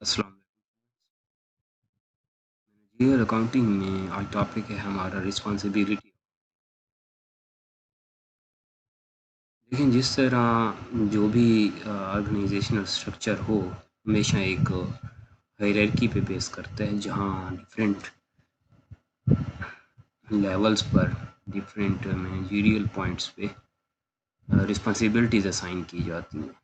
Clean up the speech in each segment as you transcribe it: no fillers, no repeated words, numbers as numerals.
अस्सलाम वालेकुम। अकाउंटिंग में आज टॉपिक है हमारा रिस्पॉन्सिबिलिटी। लेकिन जिस तरह जो भी ऑर्गेनाइजेशनल स्ट्रक्चर हो हमेशा एक हायरार्की पे बेस करता है, जहाँ डिफरेंट लेवल्स पर डिफरेंट मैनेजरियल पॉइंट्स पे रिस्पॉन्सिबिलिटीज़ असाइन की जाती हैं।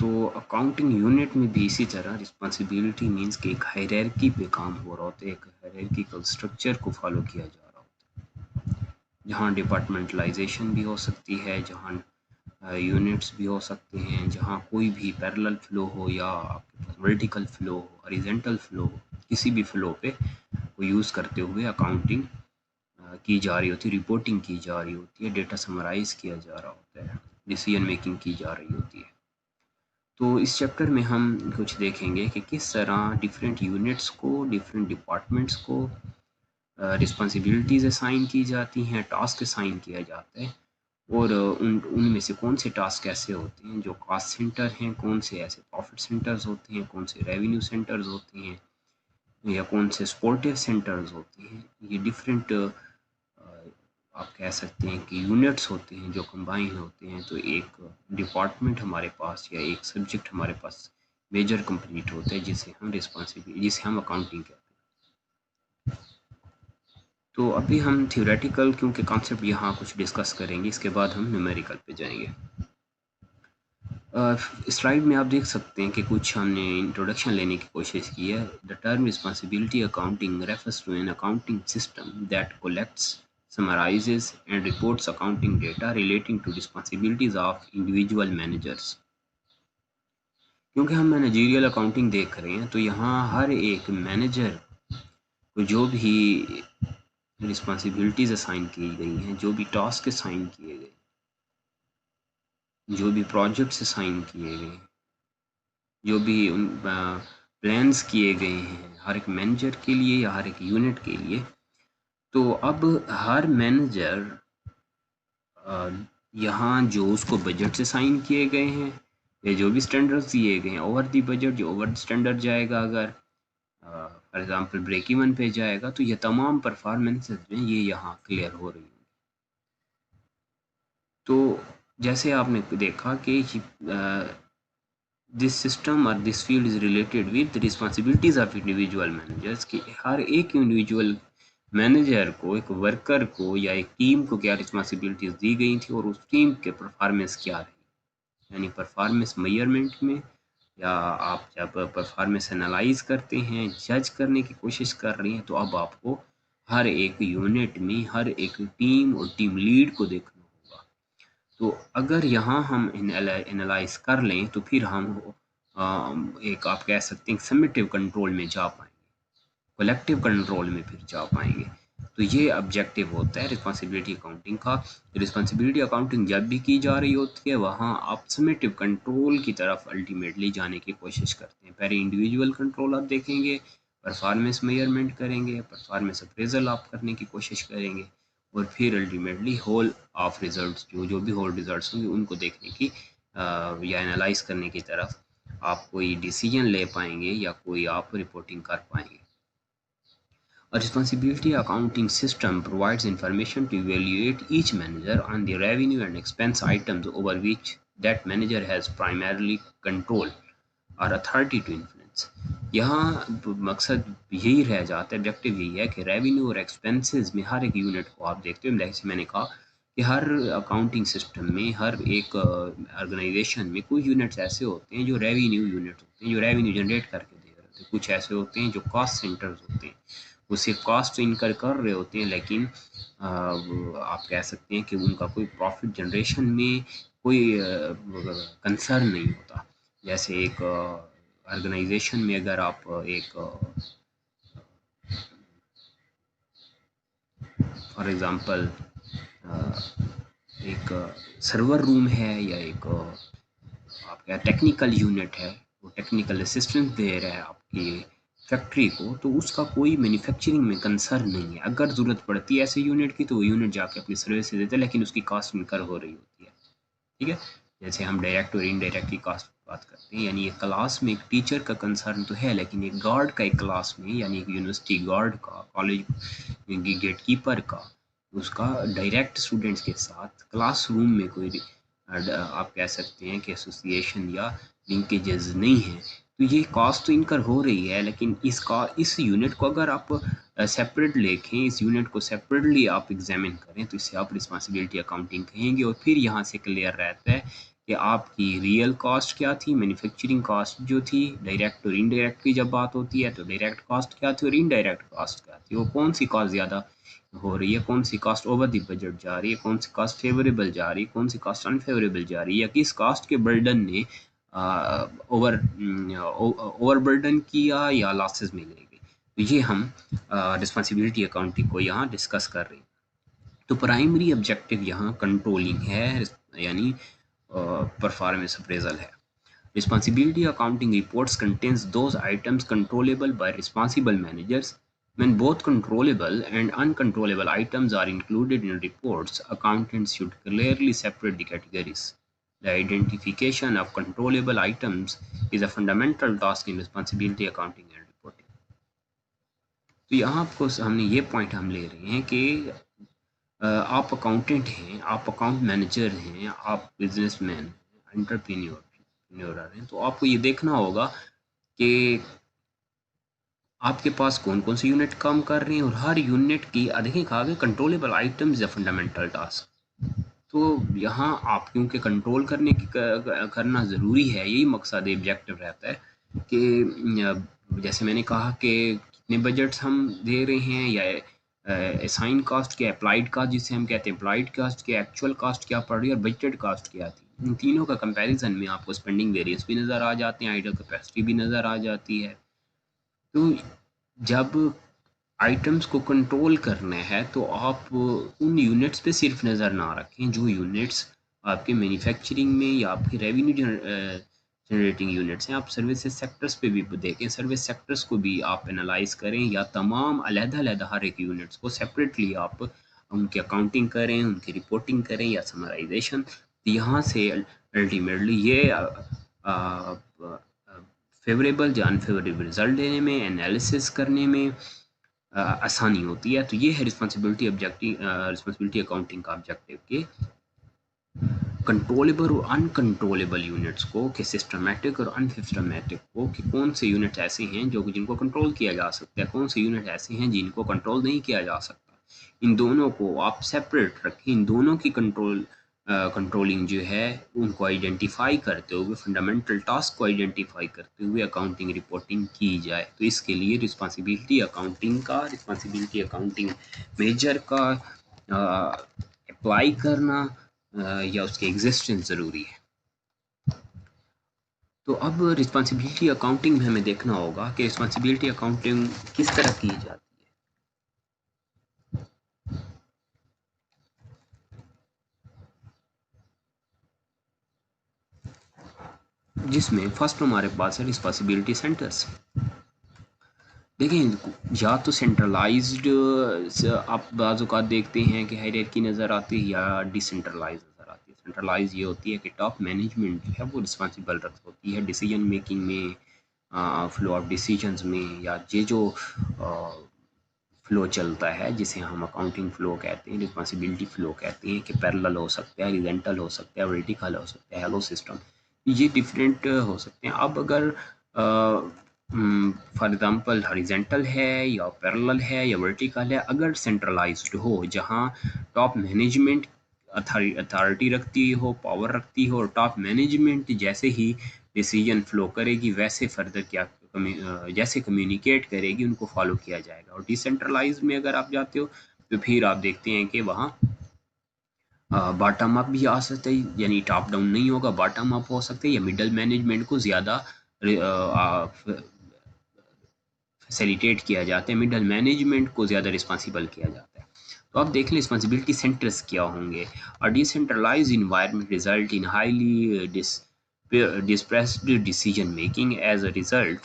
तो अकाउंटिंग यूनिट में भी इसी तरह रिस्पॉन्सिबिलिटी मीन्स कि एक हायरार्की पे काम हो रहा होता है, एक हायरार्किकल स्ट्रक्चर को फॉलो किया जा रहा होता है, जहाँ डिपार्टमेंटलाइजेशन भी हो सकती है, जहाँ यूनिट्स भी हो सकते हैं, जहाँ कोई भी पैरेलल फ्लो हो या आपके पास वर्टिकल फ्लो हो, हॉरिजॉन्टल फ्लो हो, किसी भी फ्लो पे वो यूज़ करते हुए अकाउंटिंग की जा रही होती है, रिपोर्टिंग की जा रही होती है, डेटा समराइज किया जा रहा होता है, डिसीजन मेकिंग की जा रही होती है। तो इस चैप्टर में हम कुछ देखेंगे कि किस तरह डिफरेंट यूनिट्स को, डिफरेंट डिपार्टमेंट्स को रिस्पॉन्सिबिलिटीज़ असाइन की जाती हैं, टास्क असाइन किया जाता है, और उनमें से कौन से टास्क ऐसे होते हैं जो कॉस्ट सेंटर हैं, कौन से ऐसे प्रॉफिट सेंटर्स होते हैं, कौन से रेवेन्यू सेंटर्स होते हैं, या कौन से सपोर्टिव सेंटर्स होते हैं। ये डिफरेंट आप कह सकते हैं कि यूनिट्स होते हैं जो कंबाइन होते हैं, तो एक डिपार्टमेंट हमारे पास या एक सब्जेक्ट हमारे पास मेजर कंप्लीट होता है, जिसे हम अकाउंटिंग कहते हैं। तो अभी हम थ्योरेटिकल क्योंकि कॉन्सेप्ट यहाँ कुछ डिस्कस करेंगे, इसके बाद हम न्यूमेरिकल पे जाएंगे। स्लाइड में आप देख सकते हैं कि कुछ हमने इंट्रोडक्शन लेने की कोशिश की है। The term responsibility accounting refers to an accounting system that collects, summarises and reports accounting data relating to responsibilities of individual managers. क्योंकि हम मैनेजरियल अकाउंटिंग देख रहे हैं, तो यहाँ हर एक मैनेजर को जो भी रिस्पॉन्सिबिलिटीज असाइन की गई हैं, जो भी टास्क असाइन किए गए, जो भी प्रोजेक्ट्स असाइन किए गए, जो भी उन प्लान्स किए गए हैं हर एक मैनेजर के लिए या हर एक यूनिट के लिए, तो अब हर मैनेजर यहाँ जो उसको बजट से साइन किए गए हैं या जो भी स्टैंडर्ड्स दिए गए हैं, ओवर दी बजट जो ओवर स्टैंडर्ड जाएगा, अगर फॉर एग्जांपल ब्रेक इवन पे जाएगा, तो ये तमाम परफॉर्मेंसेस में ये यहाँ क्लियर हो रही हैं। तो जैसे आपने देखा कि दिस सिस्टम और this field is related with responsibilities of individual managers, कि हर एक इंडिविजुअल मैनेजर को, एक वर्कर को या एक टीम को क्या रिस्पॉन्सिबिलिटीज दी गई थी और उस टीम के परफॉर्मेंस क्या रही। यानी परफॉर्मेंस मेजरमेंट में, या आप जब परफॉर्मेंस एनालाइज करते हैं, जज करने की कोशिश कर रही हैं, तो अब आपको हर एक यूनिट में हर एक टीम और टीम लीड को देखना होगा। तो अगर यहाँ हम एनालाइज कर लें, तो फिर हम एक आप कह सकते हैं समेटिव कंट्रोल में जा पाएंगे, कलेक्टिव कंट्रोल में फिर जा पाएंगे। तो ये ऑब्जेक्टिव होता है रिस्पॉन्सिबिलिटी अकाउंटिंग का। रिस्पॉन्सिबिलिटी अकाउंटिंग जब भी की जा रही होती है, वहाँ आप समेटिव कंट्रोल की तरफ अल्टीमेटली जाने की कोशिश करते हैं। पहले इंडिविजुअल कंट्रोल आप देखेंगे, परफॉर्मेंस मेजरमेंट करेंगे, परफॉर्मेंस अप्रेजल आप करने की कोशिश करेंगे, और फिर अल्टीमेटली होल ऑफ रिजल्ट्स, जो भी होल रिजल्ट्स होंगे उनको देखने की या एनालाइज करने की तरफ आप कोई डिसीजन ले पाएंगे या कोई आप रिपोर्टिंग कर पाएंगे। A responsibility accounting system provides information to evaluate each manager on the revenue and expense items over which that manager has primarily control और अथॉरिटी टू इन्फ्लुएंस। यहाँ मकसद यही रह जाता है, ऑब्जेक्टिव यही है कि रेवेन्यू और एक्सपेंसेस में हर एक यूनिट को आप देखते हो। जैसे मैंने कहा कि हर अकाउंटिंग सिस्टम में, हर एक ऑर्गेनाइजेशन में कुछ यूनिट्स ऐसे होते हैं जो रेवेन्यू यूनिट होते हैं, जो रेवेन्यू जनरेट करके दे रहे होते हैं। कुछ ऐसे होते हैं जो कॉस्ट सेंटर्स होते हैं, वो सिर्फ कॉस्ट इनकर कर रहे होते हैं, लेकिन आप कह सकते हैं कि उनका कोई प्रॉफिट जनरेशन में कोई कंसर्न नहीं होता। जैसे एक ऑर्गेनाइजेशन में अगर आप एक फॉर एग्जांपल एक सर्वर रूम है या एक आपका टेक्निकल यूनिट है, वो टेक्निकल असिस्टेंस दे रहा है आपकी फैक्ट्री को, तो उसका कोई मैन्युफैक्चरिंग में कंसर्न नहीं है। अगर ज़रूरत पड़ती है ऐसे यूनिट की, तो वो यूनिट जाके अपनी सर्विस देता है, लेकिन उसकी कॉस्ट इनकर हो रही होती है। ठीक है, जैसे हम डायरेक्ट और इनडायरेक्ट की कॉस्ट बात करते हैं, यानी एक क्लास में एक टीचर का कंसर्न तो है, लेकिन एक गार्ड का एक क्लास में, यानी एक यूनिवर्सिटी गार्ड का, कॉलेज गेट कीपर का, उसका डायरेक्ट स्टूडेंट्स के साथ क्लासरूम में कोई आप कह सकते हैं कि एसोसिएशन या लिंकेजेस नहीं है। तो ये कॉस्ट तो इनकर हो रही है, लेकिन इस यूनिट को अगर आप सेपरेट देखें, इस यूनिट को सेपरेटली आप एग्जामिन करें, तो इसे आप रिस्पॉन्सिबिलिटी अकाउंटिंग कहेंगे। और फिर यहाँ से क्लियर रहता है कि आपकी रियल कॉस्ट क्या थी, मैन्युफैक्चरिंग कॉस्ट जो थी, डायरेक्ट और इनडायरेक्ट की जब बात होती है तो डायरेक्ट कॉस्ट क्या थी और इनडायरेक्ट कॉस्ट क्या थी, वो कौन सी कॉस्ट ज़्यादा हो रही है, कौन सी कॉस्ट ओवर द बजट जा रही है, कौन सी कॉस्ट फेवरेबल जा रही है, कौन सी कॉस्ट अनफेवरेबल जा रही है, या किस कॉस्ट के बर्डन ने ओवर बर्डन किया या लॉसेस में ले गए। तो ये हम रिस्पॉन्सिबिलिटी अकाउंटिंग को यहाँ डिस्कस कर रहे हैं। तो प्राइमरी ऑब्जेक्टिव यहाँ कंट्रोलिंग है, यानी परफॉर्मेंस अप्रेजल है। Responsibility accounting reports contains those items controllable by responsible managers. When both controllable and uncontrollable items are included in reports, accountants should clearly separate the categories. The identification of controllable items is a fundamental task in responsibility accounting and reporting. तो यहाँ आपको हमने ये point हम ले रहे हैं कि आप अकाउंटेंट हैं, आप अकाउंट मैनेजर हैं, आप बिजनेसमैन, एंटरप्रेन्योर हैं, तो आपको ये देखना होगा कि आपके पास कौन कौन से यूनिट काम कर रहे हैं, और हर यूनिट की देखें कहा गया कंट्रोलेबल आइटम्स या फंडामेंटल टास्क। तो यहाँ आप क्योंकि कंट्रोल करने की करना ज़रूरी है, यही मकसद ऑब्जेक्टिव रहता है कि जैसे मैंने कहा कि कितने बजट्स हम दे रहे हैं, या असाइन कास्ट क्या, अप्लाइड कास्ट जिसे हम कहते हैं, अप्लाइड कास्ट क्या, एक्चुअल कास्ट क्या पड़ रही है, और बजटेड कास्ट क्या थी। इन तीनों का कंपैरिजन में आपको स्पेंडिंग वेरियंस भी नज़र आ जाते हैं, आइडल कैपेसिटी भी नज़र आ जाती है। तो जब आइटम्स को कंट्रोल करना है तो आप उन यूनिट्स पे सिर्फ नज़र ना रखें जो यूनिट्स आपके मैन्युफैक्चरिंग में या आपके रेवेन्यू जनरेटिंग यूनिट्स हैं। आप सर्विसेज सेक्टर्स पे भी देखें, सर्विस सेक्टर्स को भी आप एनालाइज करें, या तमाम अलग-अलग हर एक यूनिट्स को सेपरेटली आप उनकी अकाउंटिंग करें, उनकी रिपोर्टिंग करें या समराइजेशन। यहाँ से अल्टीमेटली ये फेवरेबल या अनफेवरेबल रिजल्ट देने में, एनालिसिस करने में आसानी होती है। तो ये है रिस्पॉन्सिबिलिटी अकाउंटिंग का ऑब्जेक्टिव के कंट्रोलेबल और अनकंट्रोलेबल यूनिट्स को, कि सिस्टमेटिक और अनसिस्टमेटिक को, कि कौन से यूनिट ऐसे हैं जो जिनको कंट्रोल किया जा सकता है, कौन से यूनिट ऐसे हैं जिनको कंट्रोल नहीं किया जा सकता। इन दोनों को आप सेपरेट रखें, इन दोनों की कंट्रोलिंग जो है उनको आइडेंटिफाई करते हुए, फंडामेंटल टास्क को आइडेंटिफाई करते हुए अकाउंटिंग रिपोर्टिंग की जाए। तो इसके लिए रिस्पॉन्सिबिलिटी अकाउंटिंग मेजर का अप्लाई करना या उसकी एग्जिस्टेंस ज़रूरी है। तो अब रिस्पॉन्सिबिलिटी अकाउंटिंग में हमें देखना होगा कि रिस्पॉन्सिबिलिटी अकाउंटिंग किस तरह की जाती है, जिसमें फर्स्ट हमारे पास है रिस्पॉन्सिबिलिटी सेंटर्स। देखें, या तो सेंट्रलाइज्ड आप बाज़ औक़ात देखते हैं कि हायरार्की नज़र आती है, या डिसेंट्रलाइज नज़र आती है। सेंट्रलाइज ये होती है कि टॉप मैनेजमेंट जो है वो रिस्पॉन्सिबल होती है डिसीजन मेकिंग में, फ्लो ऑफ डिसीजंस में, या ये जो फ्लो चलता है जिसे हम अकाउंटिंग फ्लो कहते हैं, रिस्पॉन्सिबिलिटी फ्लो कहते हैं, कि पैरेलल हो सकता है, हॉरिजॉन्टल हो सकता है, वर्टिकल हो सकता है, हेलो सिस्टम, ये डिफरेंट हो सकते हैं। अब अगर फॉर एग्जांपल हॉरिजॉन्टल है या पैरेलल है या वर्टिकल है, अगर सेंट्रलाइज्ड हो, जहां टॉप मैनेजमेंट अथॉरिटी रखती हो, पावर रखती हो, और टॉप मैनेजमेंट जैसे ही डिसीजन फ्लो करेगी वैसे फर्दर क्या जैसे कम्युनिकेट करेगी उनको फॉलो किया जाएगा। और डिसेंट्रलाइज में अगर आप जाते हो तो फिर आप देखते हैं कि वहाँ बॉटम अप भी आ सकता है, यानी टॉप डाउन नहीं होगा, बॉटम अप हो सकता है, या मिडल मैनेजमेंट को ज़्यादा फैसिलिटेट किया जाता है, मिडल मैनेजमेंट को ज़्यादा रिस्पॉन्सिबल किया जाता है। तो आप देख लें रिस्पॉन्सिबिलिटी सेंटर्स क्या होंगे। और decentralise environment result in highly dispersed decision making as a result,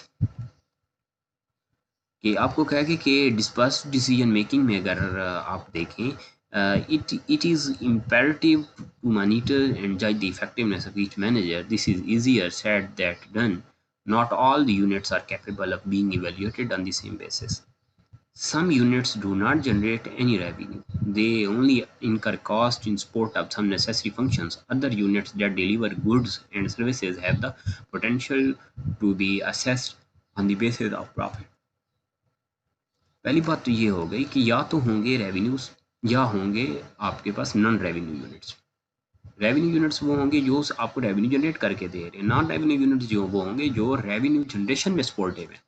कि आपको कहा कि डिस्पर्स डिसीजन मेकिंग में अगर आप देखें It is imperative to monitor and judge the effectiveness of each manager. This is easier said than done. Not all the units are capable of being evaluated on the same basis. Some units do not generate any revenue. They only incur cost in support of some necessary functions. Other units that deliver goods and services have the potential to be assessed on the basis of profit. पहली बात तो ये हो गई कि या तो होंगे रेवेन्यूज या होंगे आपके पास non revenue units. Revenue units वो होंगे जो आपको रेवेन्यू जनरेट करके दे रहे हैं। नॉन रेवेन्यू यूनिट्स जो वो होंगे जो रेवेन्यू जनरेशन में सपोर्टिव है।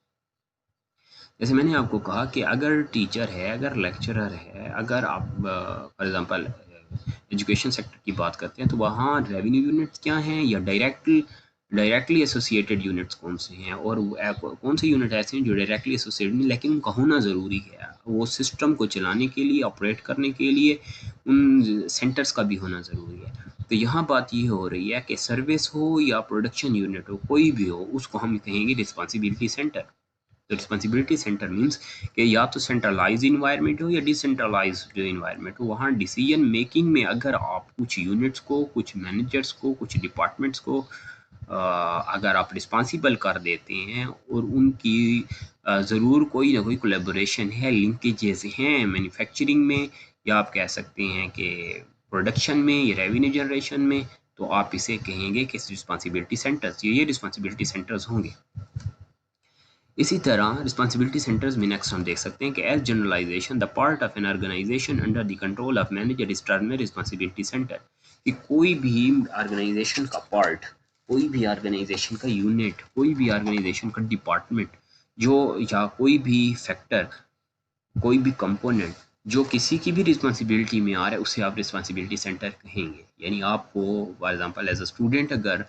जैसे मैंने आपको कहा कि अगर टीचर है, अगर लेक्चरर है, अगर आप फॉर एग्जांपल एजुकेशन सेक्टर की बात करते हैं तो वहाँ रेवेन्यू यूनिट्स क्या हैं या डायरेक्टली एसोसिएटेड यूनिट्स कौन से हैं और कौन से यूनिट ऐसे हैं जो डायरेक्टली एसोसिएटेड नहीं, लेकिन उनका होना ज़रूरी है। वो सिस्टम को चलाने के लिए, ऑपरेट करने के लिए उन सेंटर्स का भी होना ज़रूरी है। तो यहाँ बात ये हो रही है कि सर्विस हो या प्रोडक्शन यूनिट हो, कोई भी हो, उसको हम कहेंगे रिस्पॉन्सिबिलिटी सेंटर। तो रिस्पॉन्सिबिलिटी सेंटर मीन्स कि या तो सेंट्रलाइज इन्वायरमेंट हो या डिसेंट्रलाइज इन्वायरमेंट हो। वहाँ डिसीजन मेकिंग में अगर आप कुछ यूनिट्स को, कुछ मैनेजर्स को, कुछ डिपार्टमेंट्स को अगर आप रिस्पॉन्सिबल कर देते हैं और उनकी ज़रूर कोई ना कोई कोलेबोरेशन है, लिंकेजेस हैं मैन्युफैक्चरिंग में या आप कह सकते हैं कि प्रोडक्शन में या रेवेन्यू जनरेशन में, तो आप इसे कहेंगे कि रिस्पॉन्सिबिलिटी सेंटर्स, ये रिस्पॉन्सिबिलिटी सेंटर्स होंगे। इसी तरह रिस्पॉन्सिबिलिटी सेंटर्स में नेक्स्ट हम देख सकते हैं कि as generalisation the part of an organisation under the control of manager is termed responsibility centre. कि कोई भी ऑर्गेनाइजेशन का पार्ट, कोई भी ऑर्गेनाइजेशन का यूनिट, कोई भी ऑर्गेनाइजेशन का डिपार्टमेंट जो या कोई भी फैक्टर, कोई भी कंपोनेंट जो किसी की भी रिस्पॉन्सिबिलिटी में आ रहा है उसे आप रिस्पॉन्सिबिलिटी सेंटर कहेंगे। यानी आपको for example as a student अगर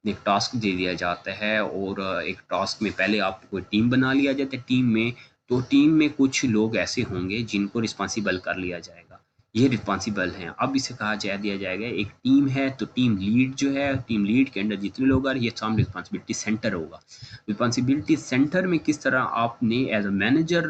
एक टास्क दे दिया जाता है और एक टास्क में पहले आपको कोई टीम बना लिया जाता है, टीम में तो टीम में कुछ लोग ऐसे होंगे जिनको रिस्पॉन्सिबल कर लिया जाएगा, ये रिस्पॉन्सिबल हैं। अब इसे कहा दिया जाएगा एक टीम है तो टीम लीड जो है, टीम लीड के अंदर जितने लोग आ रहे ये साम रिस्पॉन्सिबिलिटी सेंटर होगा। रिस्पॉन्सिबिलिटी सेंटर में किस तरह आपने एज अ मैनेजर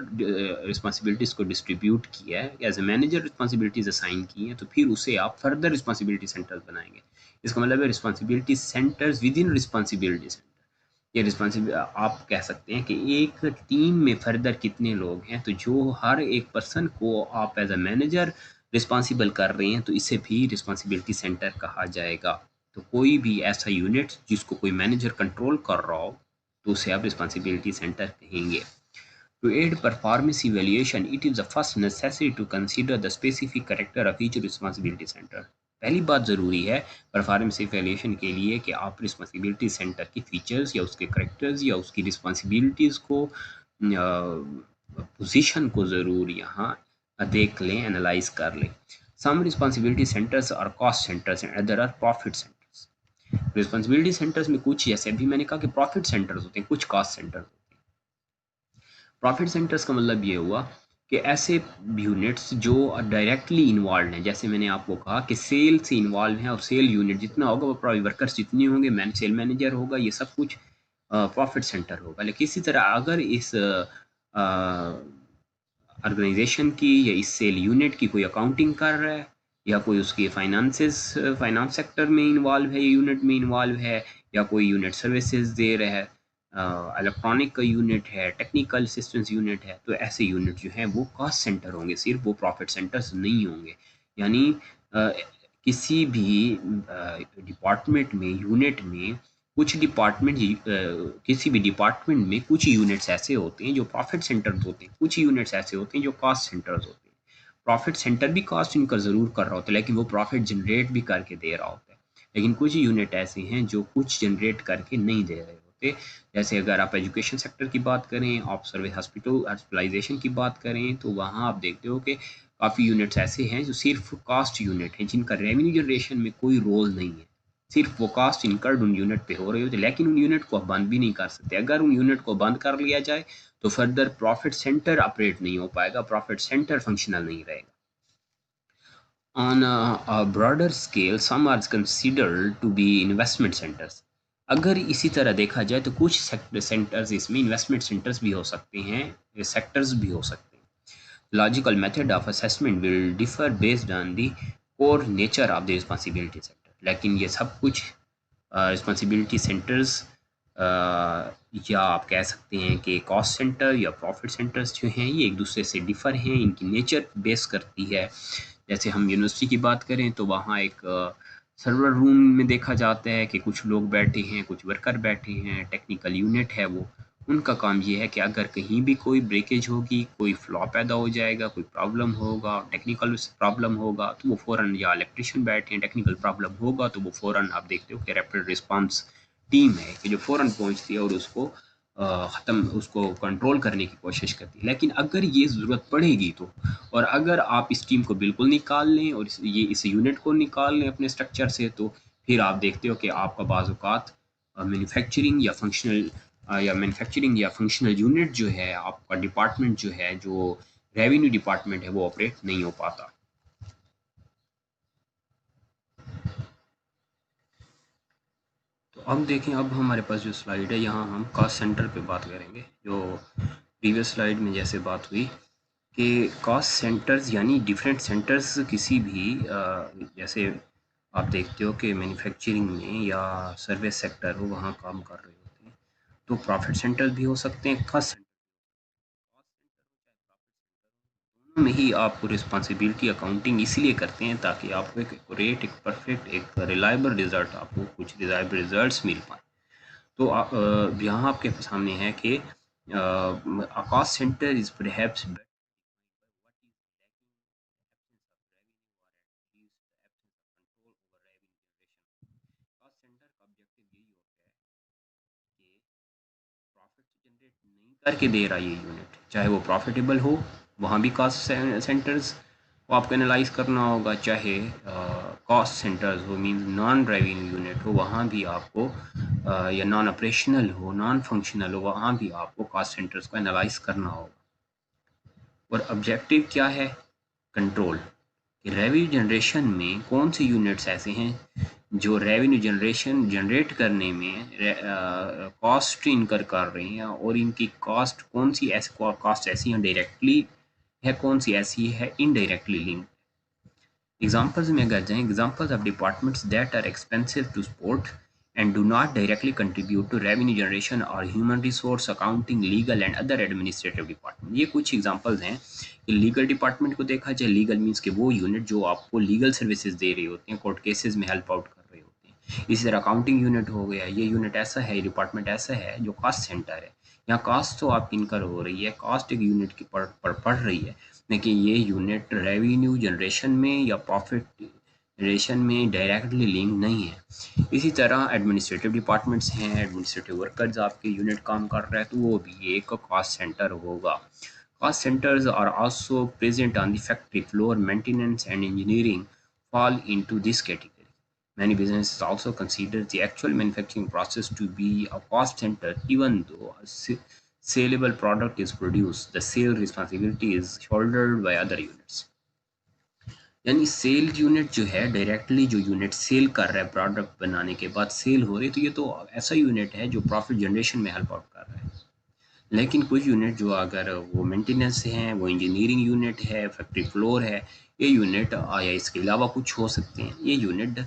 रिस्पॉन्सिबिलिटीज़ को डिस्ट्रीब्यूट किया है, as a manager responsibilities assign की हैं, तो फिर उसे आप फर्दर रिस्पॉन्सिबिलिटी सेंटर्स बनाएंगे। इसका मतलब है responsibility centres with in responsibility centre. ये रिस्पॉन्सिबिलिटी आप कह सकते हैं कि एक टीम में फर्दर कितने लोग हैं, तो जो हर एक पर्सन को आप एज अ मैनेजर रिस्पॉन्सिबल कर रहे हैं तो इसे भी रिस्पॉन्सिबिलिटी सेंटर कहा जाएगा। तो कोई भी ऐसा यूनिट जिसको कोई मैनेजर कंट्रोल कर रहा हो तो उसे आप रिस्पॉन्सिबिलिटी सेंटर कहेंगे। To aid performance evaluation, it is the first necessary to consider the specific character of each responsibility center. पहली बात ज़रूरी है परफॉर्मेंस इवेल्यूशन के लिए कि आप रिस्पॉन्सिबिलिटी सेंटर की फीचर्स या उसके करेक्टर्स या उसकी रिस्पॉन्सिबिलिटीज़ को, पोजीशन को ज़रूर यहाँ देख लें, एनालाइज कर लें। सम रिस्पॉन्सिबिलिटी सेंटर्स और cost centres and other are profit centres. Responsibility centres में कुछ, जैसे अभी मैंने कहा कि प्रॉफिट सेंटर्स होते हैं, कुछ कॉस्ट सेंटर्स। प्रॉफिट सेंटर्स का मतलब ये हुआ कि ऐसे यूनिट्स जो डायरेक्टली इन्वॉल्व हैं, जैसे मैंने आपको कहा कि सेल से इन्वॉल्व हैं और सेल यूनिट जितना होगा वो वर्कर्स जितने होंगे, सेल मैनेजर होगा, ये सब कुछ प्रॉफिट सेंटर होगा। लेकिन इसी तरह अगर इस ऑर्गेनाइजेशन की या इस सेल यूनिट की कोई अकाउंटिंग कर रहा है या कोई उसकी फाइनेंस सेक्टर में इन्वॉल्व है, यूनिट में इन्वॉल्व है, या कोई यूनिट सर्विसेज दे रहा है, इलेक्ट्रॉनिक का यूनिट है, टेक्निकल असिस्टेंस यूनिट है, तो ऐसे यूनिट जो हैं वो कॉस्ट सेंटर होंगे, सिर्फ वो प्रॉफिट सेंटर्स नहीं होंगे। यानी किसी भी डिपार्टमेंट में, यूनिट में कुछ डिपार्टमेंट, किसी भी डिपार्टमेंट में कुछ यूनिट्स ऐसे होते हैं जो प्रॉफिट सेंटर्स होते हैं, कुछ यूनिट्स ऐसे होते हैं जो कॉस्ट सेंटर्स होते हैं। प्रॉफिट सेंटर भी कॉस्ट इनका ज़रूर कर रहा होता है लेकिन वो प्रॉफिट जनरेट भी करके दे रहा होता है। लेकिन कुछ यूनिट ऐसे हैं जो कुछ जनरेट करके नहीं दे रहे होते। जैसे अगर आप एजुकेशन सेक्टर की बात करें, आप सर्विस हॉस्पिटलाइजेशन की बात करें, तो वहाँ आप देखते हो कि काफ़ी यूनिट्स ऐसे हैं जो सिर्फ कॉस्ट यूनिट हैं, जिनका रेवेन्यू जनरेशन में कोई रोल नहीं है, सिर्फ वो कास्ट इनकर्ड उन यूनिट पे हो रही होती है, लेकिन उन यूनिट को बंद भी नहीं कर सकते। अगर उन यूनिट को बंद कर लिया जाए तो फर्दर प्रॉफिट सेंटर ऑपरेट नहीं हो पाएगा, प्रॉफिट सेंटर फंक्शनल नहीं रहेगा। On a broader scale, some are considered to be investment centers. अगर इसी तरह देखा जाए तो कुछ सेंटर्स इसमें इन्वेस्टमेंट सेंटर्स भी हो सकते हैं, सेक्टर्स भी हो सकते हैं। Logical method of assessment will differ based on the core nature of the responsibility sector. लेकिन ये सब कुछ रिस्पॉन्सिबिलिटी सेंटर्स या आप कह सकते हैं कि कॉस्ट सेंटर या प्रॉफिट सेंटर्स जो हैं ये एक दूसरे से डिफ़र हैं, इनकी नेचर बेस करती है। जैसे हम यूनिवर्सिटी की बात करें तो वहाँ एक सर्वर रूम में देखा जाता है कि कुछ लोग बैठे हैं, कुछ वर्कर बैठे हैं, टेक्निकल यूनिट है वो। उनका काम ये है कि अगर कहीं भी कोई ब्रेकेज होगी, कोई फ्लॉ पैदा हो जाएगा, कोई प्रॉब्लम होगा, टेक्निकल प्रॉब्लम होगा, तो वो फ़ौरन, या इलेक्ट्रिशियन बैठे हैं, टेक्निकल प्रॉब्लम होगा तो वो फ़ौरन, आप देखते हो कि रैपिड रिस्पॉन्स टीम है कि जो फ़ौरन पहुंचती है और उसको ख़त्म, उसको कंट्रोल करने की कोशिश करती है। लेकिन अगर ये ज़रूरत पड़ेगी तो, और अगर आप इस टीम को बिल्कुल निकाल लें और इस यूनिट को निकाल लें अपने स्ट्रक्चर से, तो फिर आप देखते हो कि आपका बाज़ औक़ात मैन्युफैक्चरिंग या फंक्शनल यूनिट जो है, आपका डिपार्टमेंट जो है, जो रेवेन्यू डिपार्टमेंट है, वो ऑपरेट नहीं हो पाता। तो अब देखें, अब हमारे पास जो स्लाइड है, यहाँ हम कॉस्ट सेंटर पे बात करेंगे। जो प्रीवियस स्लाइड में जैसे बात हुई कि कॉस्ट सेंटर्स यानी डिफरेंट सेंटर्स किसी भी जैसे आप देखते हो कि मैन्युफैक्चरिंग में या सर्विस सेक्टर हो, वहाँ काम कर रहे होते हैं, तो प्रॉफिट सेंटर्स भी हो सकते हैं, कॉस्ट में ही आपको रिस्पॉन्सिबिलिटी अकाउंटिंग इसीलिए करते हैं ताकि आपको एक एक्यूरेट, एक परफेक्ट, एक रिलायबल रिजल्ट, आपको कुछ रिलायबल रिजल्ट्स मिल पाए। तो यहाँ आपके सामने है कि cost centre is perhaps cost centre का ऑब्जेक्टिव यही होता है कि प्रॉफिट जनरेट नहीं करके दे रहा है ये यूनिट, चाहे वो प्रॉफिटेबल हो, वहाँ भी कॉस्ट सेंटर्स को आपको एनालाइज करना होगा, चाहे कॉस्ट सेंटर्स हो, मीन नॉन रेवेन्यू यूनिट हो, वहाँ भी आपको या नॉन ऑपरेशनल हो, नॉन फंक्शनल हो, वहाँ भी आपको कॉस्ट सेंटर्स को एनालाइज करना होगा। और ऑब्जेक्टिव क्या है? कंट्रोल। रेवेन्यू जनरेशन में कौन से यूनिट्स ऐसे हैं जो रेवेन्यू जनरेट करने में कॉस्ट इनकर कर रहे हैं, और इनकी कॉस्ट कौन सी ऐसी कॉस्ट ऐसी हैं डायरेक्टली है, कौन सी ऐसी है इनडायरेक्टली लिंक। एग्जाम्पल्स में अगर जाएं, examples of departments that are expensive to support and do not directly contribute to revenue generation or human resource accounting, legal and other administrative department। ये कुछ एग्जांपल्स हैं कि लीगल डिपार्टमेंट को देखा जाए, लीगल मींस कि वो यूनिट जो आपको लीगल सर्विसेज दे रही होती हैं, कोर्ट केसेस में हेल्प आउट कर रहे होते हैं। इसी तरह अकाउंटिंग यूनिट हो गया, ये यूनिट ऐसा है, ये डिपार्टमेंट ऐसा है जो कास्ट सेंटर है। यहाँ कास्ट तो आपकी इनकर हो रही है, कास्ट एक यूनिट की पढ़ रही है, लेकिन ये यूनिट रेवेन्यू जनरेशन में या प्रॉफिट जनरेशन में डायरेक्टली लिंक नहीं है। इसी तरह एडमिनिस्ट्रेटिव डिपार्टमेंट्स हैं, एडमिनिस्ट्रेटिव वर्कर्स आपके यूनिट काम कर रहा है, तो वो भी एक कॉस्ट सेंटर होगा। Cost centres are also present on the factory floor, maintenance and engineering fall into this category. Many businesses also consider the actual manufacturing process to be a cost center, even though a saleable product is produced. The sale responsibility is shouldered by other units. यानी cell unit जो है, directly जो unit cell कर रहा है, product बनाने के बाद सेल हो रही है, तो ये तो ऐसा यूनिट है जो प्रॉफिट जनरेशन में हेल्प आउट कर रहा है। लेकिन कुछ यूनिट जो अगर वो मेंटेनेंस हैं, वो इंजीनियरिंग यूनिट है, फैक्ट्री फ्लोर है, ये यूनिट या इसके अलावा कुछ हो सकते हैं, ये यूनिट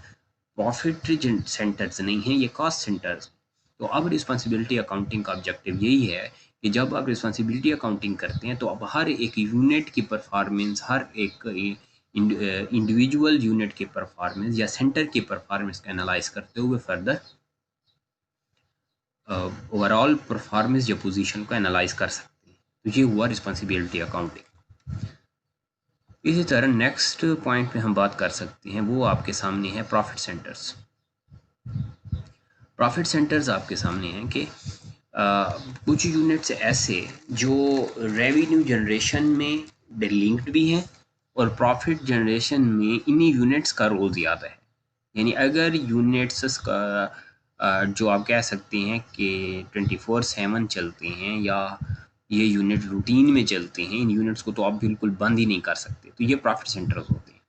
प्रॉफिट सेंटर्स नहीं हैं, ये कॉस्ट सेंटर्स। तो अब रिस्पॉन्सिबिलिटी अकाउंटिंग का ऑब्जेक्टिव यही है कि जब आप रिस्पॉन्सिबिलिटी अकाउंटिंग करते हैं तो अब हर एक यूनिट की परफॉर्मेंस, हर एक इंडिविजुअल यूनिट की परफॉर्मेंस या सेंटर की परफॉर्मेंस का एनालाइज करते हुए फर्दर ओवरऑल परफॉर्मेंस या पोजीशन को एनालाइज कर सकते हैं। तो ये हुआ रिस्पॉन्सिबिलिटी अकाउंटिंग। इसी तरह नेक्स्ट पॉइंट पे हम बात कर सकते हैं, वो आपके सामने है प्रॉफिट सेंटर्स। प्रॉफिट सेंटर्स आपके सामने हैं कि कुछ यूनिट्स ऐसे जो रेवेन्यू जनरेशन में लिंक्ड भी हैं और प्रॉफिट जनरेशन में इन्हीं यूनिट्स का रोल ज़्यादा है। यानी अगर यूनिट्स का जो आप कह सकते हैं कि 24/7 चलते हैं या ये यूनिट रूटीन में चलते हैं, इन यूनिट्स को तो आप बिल्कुल बंद ही नहीं कर सकते, तो ये प्रॉफिट सेंटर्स होते हैं।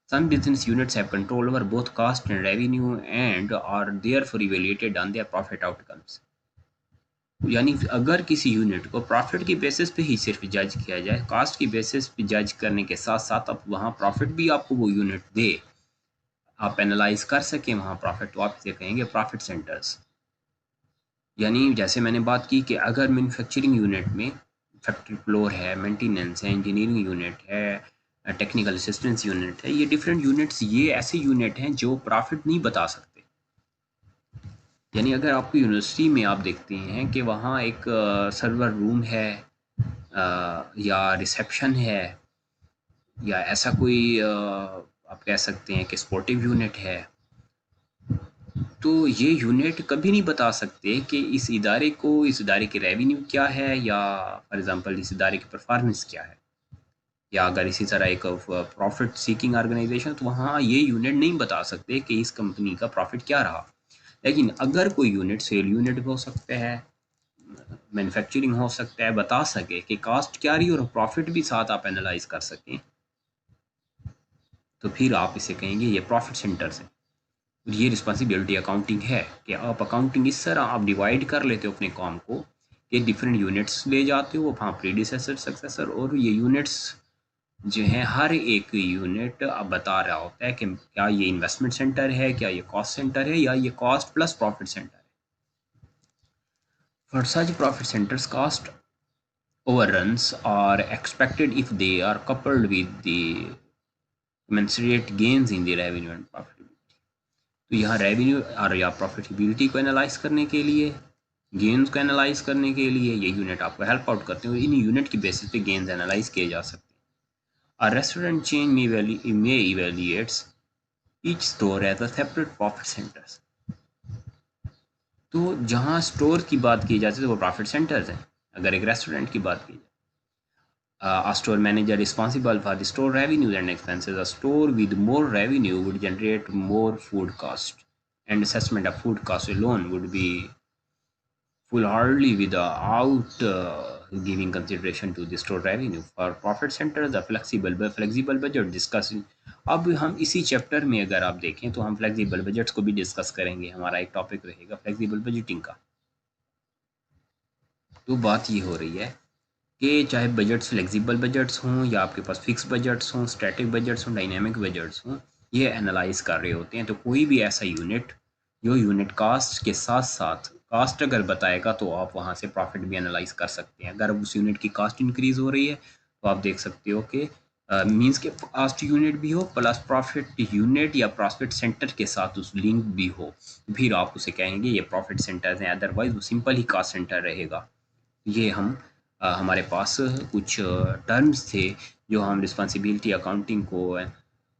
Some business units have control over both cost and revenue and are therefore evaluated on their profit outcomes. यानी अगर किसी यूनिट को प्रॉफिट की बेसिस पे ही सिर्फ जज किया जाए, कास्ट की बेसिस पे जज करने के साथ साथ अब वहाँ प्रॉफिट भी आपको वो यूनिट दे, आप एनालाइज कर सकें वहाँ प्रॉफिट, तो आप इसे कहेंगे प्रॉफिट सेंटर्स। यानी जैसे मैंने बात की कि अगर मैन्युफैक्चरिंग यूनिट में फैक्ट्री फ्लोर है, मेंटेनेंस है, इंजीनियरिंग यूनिट है, टेक्निकल असिस्टेंस यूनिट है, ये डिफरेंट यूनिट्स, ये ऐसे यूनिट हैं जो प्रॉफिट नहीं बता सकते। यानी अगर आपको यूनिवर्सिटी में आप देखते हैं कि वहाँ एक सर्वर रूम है, या रिसेप्शन है, या ऐसा कोई आप कह सकते हैं कि स्पोर्टिव यूनिट है, तो ये यूनिट कभी नहीं बता सकते कि इस इदारे को, इस इदारे की रेवेन्यू क्या है, या फॉर एग्जांपल इस इदारे की परफॉर्मेंस क्या है। या अगर इसी तरह एक प्रॉफिट सीकिंग ऑर्गेनाइजेशन, तो वहाँ ये यूनिट नहीं बता सकते कि इस कंपनी का प्रॉफिट क्या रहा। लेकिन अगर कोई यूनिट सेल यूनिट हो सकता है, मैन्युफैक्चरिंग हो सकता है, बता सके कि कॉस्ट क्या रही और प्रॉफिट भी साथ आप एनालाइज कर सकें, तो फिर आप इसे कहेंगे ये प्रॉफिट सेंटर्स है। ये रिस्पॉन्सिबिलिटी अकाउंटिंग है कि आप अकाउंटिंग इस तरह आप डिवाइड कर लेते हो अपने काम को कि डिफरेंट यूनिट्स ले जाते हो वहाँ, प्रीडिसेसर, सक्सेसर, और ये यूनिट्स जो हैं हर एक यूनिट अब बता रहा होता है कि क्या ये इन्वेस्टमेंट सेंटर है, क्या ये कॉस्ट सेंटर है, या ये कॉस्ट प्लस प्रॉफिट सेंटर है। For such profit centres, cost overruns are expected if they are coupled with the commensurate gains in the revenue and profitability। तो यहाँ रेवेन्यू और या प्रॉफिटेबिलिटी को एनालाइज करने के लिए, गेन्स को एनालाइज करने के लिए ये यूनिट आपको हेल्प आउट करते हैं, और इन यूनिट की बेसिस पे गेन्स एनालाइज किए जा सकते हैं। A restaurant chain may evaluates each store as a separate profit centers। तो जहाँ स्टोर की बात की जाती है तो वो प्रॉफिट सेंटर्स हैं। अगर एक रेस्टोरेंट की बात की जाए, a store manager responsible for the store revenues and expenses. A store with more revenue would generate more food cost, and assessment of food cost alone would be foolhardy without giving consideration to the store revenue. For profit center, the flexible budget discussing। अब हम इसी chapter में अगर आप देखें तो हम flexible budgets को भी डिस्कस करेंगे, हमारा एक टॉपिक रहेगा फ्लेक्सिबल बजटिंग का। तो बात ये हो रही है कि चाहे बजट्स फ्लेक्सिबल बजट्स हों या आपके पास फिक्स बजट्स हों, स्टैटिक बजट्स हों, डायनेमिक बजट्स हों, ये एनालाइज कर रहे होते हैं। तो कोई भी ऐसा यूनिट जो यूनिट कास्ट के साथ साथ कास्ट अगर बताएगा तो आप वहाँ से प्रॉफिट भी एनालाइज कर सकते हैं। अगर उस यूनिट की कास्ट इंक्रीज हो रही है तो आप देख सकते हो कि मीन्स के कास्ट यूनिट भी हो प्लस प्रॉफिट यूनिट या प्रॉफिट सेंटर के साथ उस लिंक भी हो, फिर आप उसे कहेंगे ये प्रॉफिट सेंटर्स हैं। अदरवाइज वो सिंपल ही कास्ट सेंटर रहेगा। ये हम हमारे पास कुछ टर्म्स थे जो हम रिस्पॉन्सिबिलिटी अकाउंटिंग को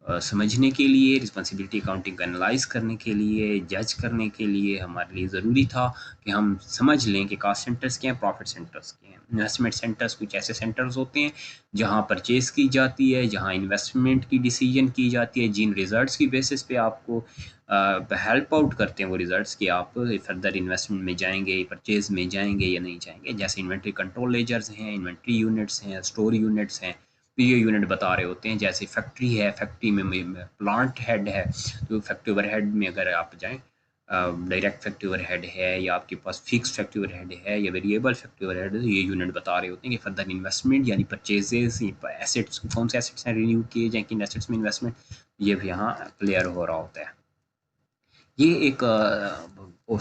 समझने के लिए, रिस्पॉन्सिबिलिटी अकाउंटिंग को एनालाइज करने के लिए, जज करने के लिए हमारे लिए ज़रूरी था कि हम समझ लें कि कास्ट सेंटर्स क्या हैं, प्रॉफिट सेंटर्स क्या हैं। इन्वेस्टमेंट सेंटर्स कुछ ऐसे सेंटर्स होते हैं जहां परचेज़ की जाती है, जहां इन्वेस्टमेंट की डिसीजन की जाती है, जिन रिजल्ट्स की बेसिस पे आपको हेल्प आउट करते हैं वो रिजल्ट्स कि आप फर्दर इन्वेस्टमेंट में जाएंगे, परचेज में जाएंगे या नहीं जाएंगे। जैसे इन्वेंट्री कंट्रोल लेजर्स हैं, इन्वेंट्री यूनिट्स हैं, स्टोर यूनिट्स हैं, तो ये यूनिट बता रहे होते हैं। जैसे फैक्ट्री है, फैक्ट्री में प्लांट हेड है, तो फैक्ट्री ओवरहेड में अगर आप जाएँ, डायरेक्ट फैक्ट्री ओवरहेड है या आपके पास फिक्स फैक्ट्री ओवरहेड है या वेरिएबल फैक्ट्री ओवरहेड है, तो ये यूनिट बता रहे होते हैं कि फर्दर इन्वेस्टमेंट यानी परचेजेस, एसेट्स कौन से एसेट्स हैं रिन्यू किए जाए, किन एसेट्स में इन्वेस्टमेंट, ये भी यहाँ क्लियर हो रहा होता है। ये एक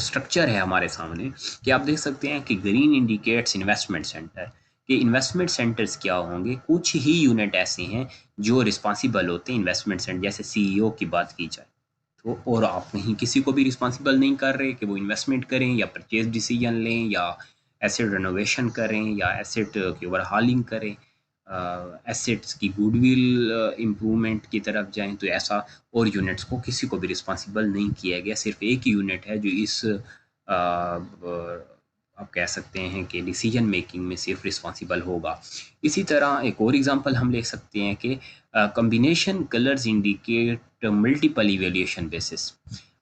स्ट्रक्चर है हमारे सामने कि आप देख सकते हैं कि ग्रीन इंडिकेट्स इन्वेस्टमेंट सेंटर, कि इन्वेस्टमेंट सेंटर्स क्या होंगे। कुछ ही यूनिट ऐसे हैं जो रिस्पॉन्सिबल होते हैं इन्वेस्टमेंट सेंटर, जैसे सीईओ की बात की जाए तो, और आप कहीं किसी को भी रिस्पॉन्सिबल नहीं कर रहे कि वो इन्वेस्टमेंट करें या परचेज डिसीजन लें या एसेट रेनोवेशन करें या एसेट की ओवरहालिंग करें, एसेट्स की गुडविल इम्प्रूवमेंट की तरफ जाएं, तो ऐसा और यूनिट्स को किसी को भी रिस्पॉन्सिबल नहीं किया गया। सिर्फ एक ही यूनिट है जो इस आप कह सकते हैं कि डिसीजन मेकिंग में सिर्फ रिस्पॉन्सिबल होगा। इसी तरह एक और एग्जांपल हम ले सकते हैं कि combination colours indicate multiple evaluation basis.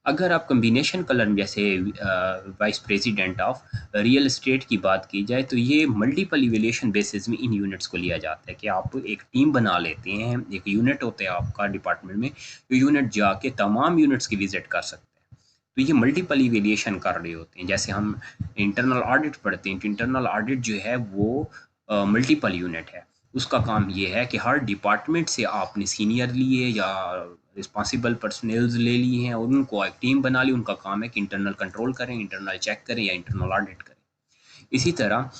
अगर आप कम्बिनेशन कलर जैसे vice president of real estate की बात की जाए तो ये मल्टीपल इवेल्यूएशन बेसिस में इन यूनिट्स को लिया जाता है कि आप एक टीम बना लेते हैं, एक यूनिट होता है आपका डिपार्टमेंट में, तो यूनिट जाके तमाम यूनिट्स की विजिट कर सकते हैं। तो ये मल्टीपल इवेल्यूएशन कर रहे होते हैं। जैसे हम इंटरनल ऑडिट पढ़ते हैं, तो इंटरनल ऑडिट जो है वो मल्टीपल यूनिट है। उसका काम ये है कि हर डिपार्टमेंट से आपने सीनियर लिए या रिस्पॉन्सिबल पर्सनल्स ले लिए हैं और उनको एक टीम बना ली। उनका काम है कि इंटरनल कंट्रोल करें, इंटरनल चेक करें या इंटरनल ऑडिट करें। इसी तरह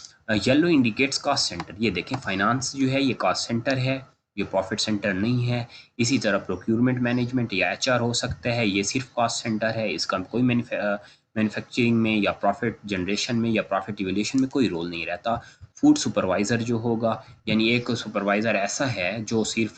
येलो इंडिकेट्स कॉस्ट सेंटर। ये देखें, फाइनेंस जो है ये कॉस्ट सेंटर है, ये प्रॉफिट सेंटर नहीं है। इसी तरह प्रोक्यूरमेंट मैनेजमेंट या एचआर हो सकता है, ये सिर्फ कॉस्ट सेंटर है, इसका कोई मैन्युफैक्चरिंग में या प्रॉफिट जनरेशन में या प्रॉफिट इवैल्यूएशन में कोई रोल नहीं रहता। फूड सुपरवाइज़र जो होगा, यानी एक सुपरवाइज़र ऐसा है जो सिर्फ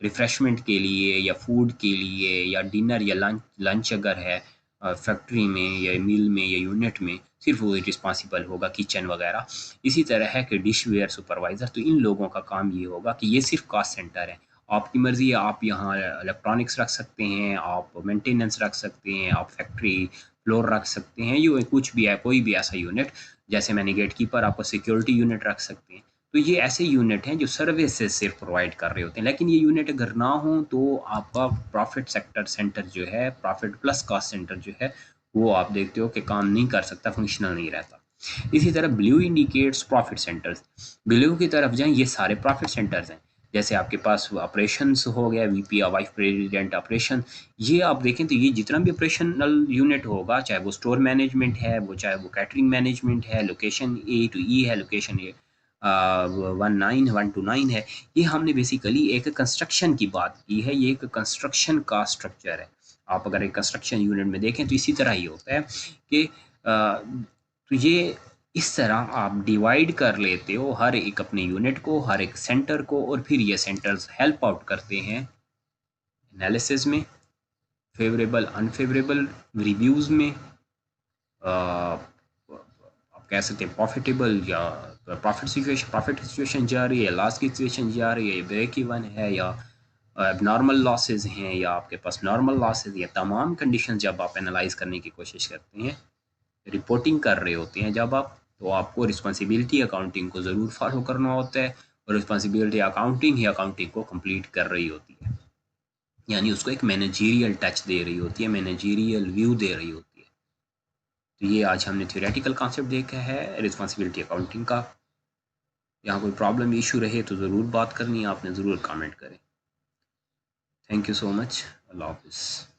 रिफ्रेशमेंट के लिए या फूड के लिए या डिनर या लंच लंच अगर है फैक्ट्री में या मिल में या यूनिट में, सिर्फ वो रिस्पॉन्सिबल होगा किचन वगैरह। इसी तरह है कि डिश वेयर सुपरवाइज़र, तो इन लोगों का काम ये होगा कि ये सिर्फ कॉस्ट सेंटर है। आपकी मर्ज़ी है, आप यहाँ इलेक्ट्रॉनिक्स रख सकते हैं, आप मेंटेनेंस रख सकते हैं, आप फैक्ट्री फ्लोर रख सकते हैं, ये कुछ भी है, कोई भी ऐसा यूनिट। जैसे मैंने गेट कीपर, आपको सिक्योरिटी यूनिट रख सकते हैं। तो ये ऐसे यूनिट हैं जो सर्विसेज सिर्फ प्रोवाइड कर रहे होते हैं। लेकिन ये यूनिट अगर ना हो तो आपका प्रॉफिट सेंटर जो है, प्रॉफिट प्लस कॉस्ट सेंटर जो है, वो आप देखते हो कि काम नहीं कर सकता, फंक्शनल नहीं रहता। इसी तरह blue indicates profit centres. Blue की तरफ जाएं, ये सारे प्रॉफिट सेंटर्स हैं। जैसे आपके पास ऑपरेशंस हो गया, वीपी या वाइस प्रेसिडेंट ऑपरेशन। ये आप देखें तो ये जितना भी ऑपरेशनल यूनिट होगा, चाहे वो स्टोर मैनेजमेंट है, वो चाहे वो कैटरिंग मैनेजमेंट है, लोकेशन ए टू ई है, लोकेशन ए 1 है, ये हमने बेसिकली एक कंस्ट्रक्शन की बात की है। ये एक कंस्ट्रक्शन का स्ट्रक्चर है। आप अगर एक कंस्ट्रक्शन यूनिट में देखें तो इसी तरह ही होता है कि तो ये इस तरह आप डिवाइड कर लेते हो हर एक अपने यूनिट को, हर एक सेंटर को, और फिर ये सेंटर्स हेल्प आउट करते हैं एनालिसिस में, फेवरेबल अनफेवरेबल रिव्यूज़ में, आप कह सकते हैं प्रॉफिटेबल या प्रॉफिट सिचुएशन जा रही है, लॉस की सिचुएशन जा रही है, ब्रेक इवन है या नॉर्मल लॉसेज हैं या आपके पास नॉर्मल लॉसेज, या तमाम कंडीशन जब आप एनालाइज करने की कोशिश करते हैं, रिपोर्टिंग कर रहे होते हैं जब आप, तो आपको रिस्पॉन्सिबिलिटी अकाउंटिंग को ज़रूर फॉलो करना होता है। और रिस्पॉन्सिबिलिटी अकाउंटिंग ही अकाउंटिंग को कंप्लीट कर रही होती है, यानी उसको एक मैनेजीरियल टच दे रही होती है, मैनेजीरियल व्यू दे रही होती है। तो ये आज हमने थ्योरेटिकल कॉन्सेप्ट देखा है रिस्पॉन्सिबिलिटी अकाउंटिंग का। यहाँ कोई प्रॉब्लम इशू रहे तो ज़रूर बात करनी है आपने, ज़रूर कमेंट करें। Thank you so much. अल्लाह हाफिज़।